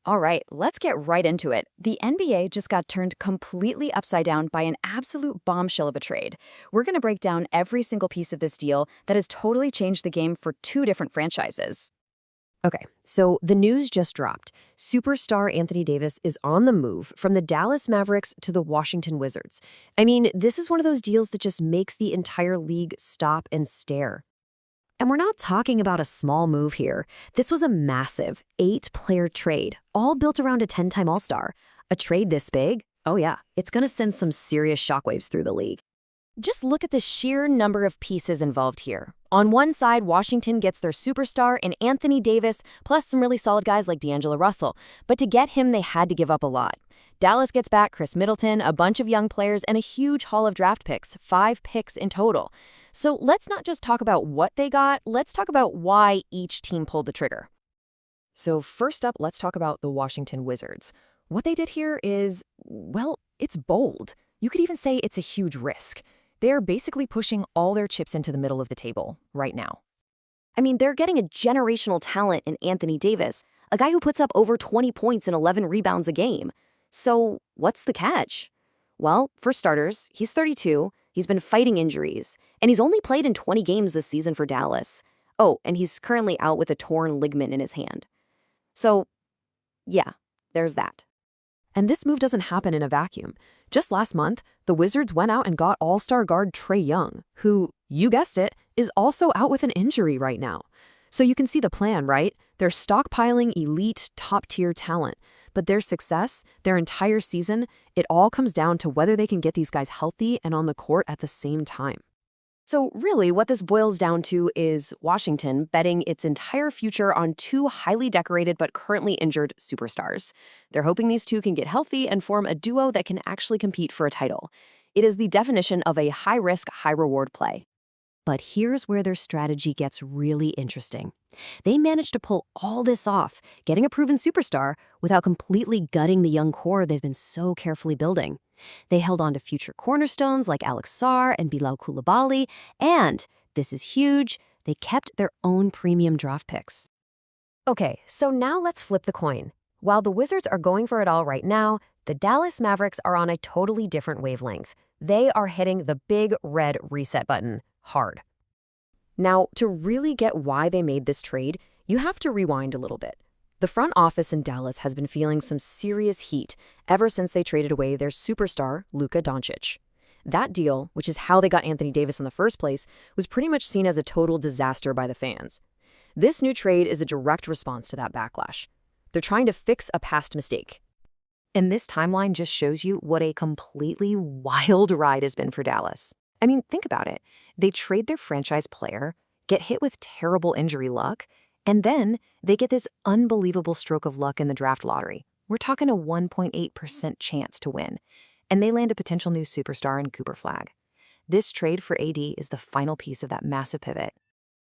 All right, let's get right into it. The NBA just got turned completely upside down by an absolute bombshell of a trade. We're going to break down every single piece of this deal that has totally changed the game for two different franchises. Okay, so the news just dropped. Superstar Anthony Davis is on the move from the Dallas Mavericks to the Washington Wizards. I mean, this is one of those deals that just makes the entire league stop and stare. And we're not talking about a small move here. This was a massive 8-player trade, all built around a 10-time All-Star. A trade this big? Oh yeah, it's going to send some serious shockwaves through the league. Just look at the sheer number of pieces involved here. On one side, Washington gets their superstar in Anthony Davis, plus some really solid guys like D'Angelo Russell. But to get him, they had to give up a lot. Dallas gets back Khris Middleton, a bunch of young players, and a huge haul of draft picks, 5 picks in total. So let's not just talk about what they got, let's talk about why each team pulled the trigger. So first up, let's talk about the Washington Wizards. What they did here is, well, it's bold. You could even say it's a huge risk. They're basically pushing all their chips into the middle of the table right now. I mean, they're getting a generational talent in Anthony Davis, a guy who puts up over 20 points and 11 rebounds a game. So what's the catch? Well, for starters, he's 32, he's been fighting injuries, and he's only played in 20 games this season for Dallas. Oh, and he's currently out with a torn ligament in his hand. So, yeah, there's that. And this move doesn't happen in a vacuum. Just last month, the Wizards went out and got all-star guard Trae Young, who, you guessed it, is also out with an injury right now. So you can see the plan, right? They're stockpiling elite, top-tier talent. But their success, their entire season, it all comes down to whether they can get these guys healthy and on the court at the same time. So really, what this boils down to is Washington betting its entire future on 2 highly decorated but currently injured superstars. They're hoping these two can get healthy and form a duo that can actually compete for a title. It is the definition of a high-risk, high-reward play. But here's where their strategy gets really interesting. They managed to pull all this off, getting a proven superstar without completely gutting the young core they've been so carefully building. They held on to future cornerstones like Alex Sarr and Bilal Coulibaly, and, this is huge, they kept their own premium draft picks. Okay, so now let's flip the coin. While the Wizards are going for it all right now, the Dallas Mavericks are on a totally different wavelength. They are hitting the big red reset button hard. Now, to really get why they made this trade, you have to rewind a little bit. The front office in Dallas has been feeling some serious heat ever since they traded away their superstar, Luka Doncic. That deal, which is how they got Anthony Davis in the first place, was pretty much seen as a total disaster by the fans. This new trade is a direct response to that backlash. They're trying to fix a past mistake. And this timeline just shows you what a completely wild ride has been for Dallas. I mean, think about it. They trade their franchise player, get hit with terrible injury luck, and then they get this unbelievable stroke of luck in the draft lottery. We're talking a 1.8% chance to win. And they land a potential new superstar in Cooper Flagg. This trade for AD is the final piece of that massive pivot.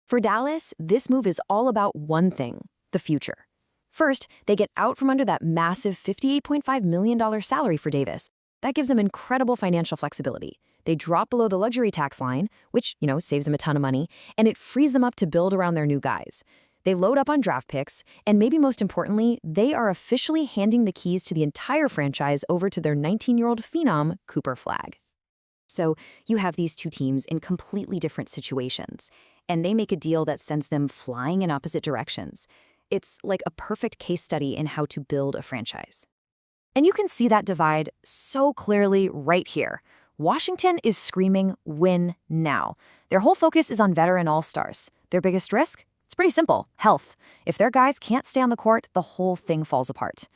For Dallas, this move is all about one thing, the future. First, they get out from under that massive $58.5 million salary for Davis. That gives them incredible financial flexibility. They drop below the luxury tax line, which, saves them a ton of money, and it frees them up to build around their new guys. They load up on draft picks, and maybe most importantly, they are officially handing the keys to the entire franchise over to their 19-year-old phenom, Cooper Flagg. So you have these two teams in completely different situations, and they make a deal that sends them flying in opposite directions. It's like a perfect case study in how to build a franchise. And you can see that divide so clearly right here. Washington is screaming, win now. Their whole focus is on veteran all-stars. Their biggest risk? It's pretty simple, health. If their guys can't stay on the court, the whole thing falls apart.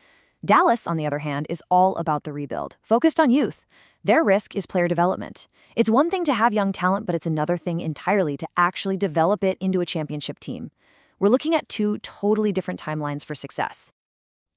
Dallas, on the other hand, is all about the rebuild, focused on youth. Their risk is player development. It's one thing to have young talent, but it's another thing entirely to actually develop it into a championship team. We're looking at 2 totally different timelines for success.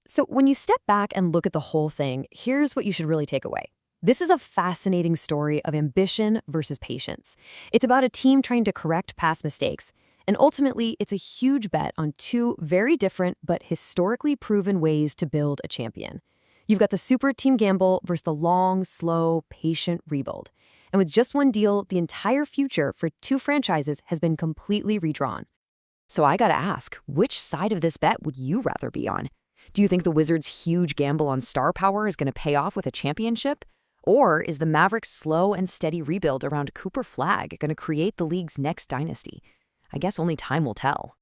So when you step back and look at the whole thing, here's what you should really take away. This is a fascinating story of ambition versus patience. It's about a team trying to correct past mistakes. And ultimately, it's a huge bet on 2 very different but historically proven ways to build a champion. You've got the super team gamble versus the long, slow, patient rebuild. And with just one deal, the entire future for 2 franchises has been completely redrawn. So I gotta ask, which side of this bet would you rather be on? Do you think the Wizards' huge gamble on star power is going to pay off with a championship? Or is the Mavericks' slow and steady rebuild around Cooper Flagg going to create the league's next dynasty? I guess only time will tell.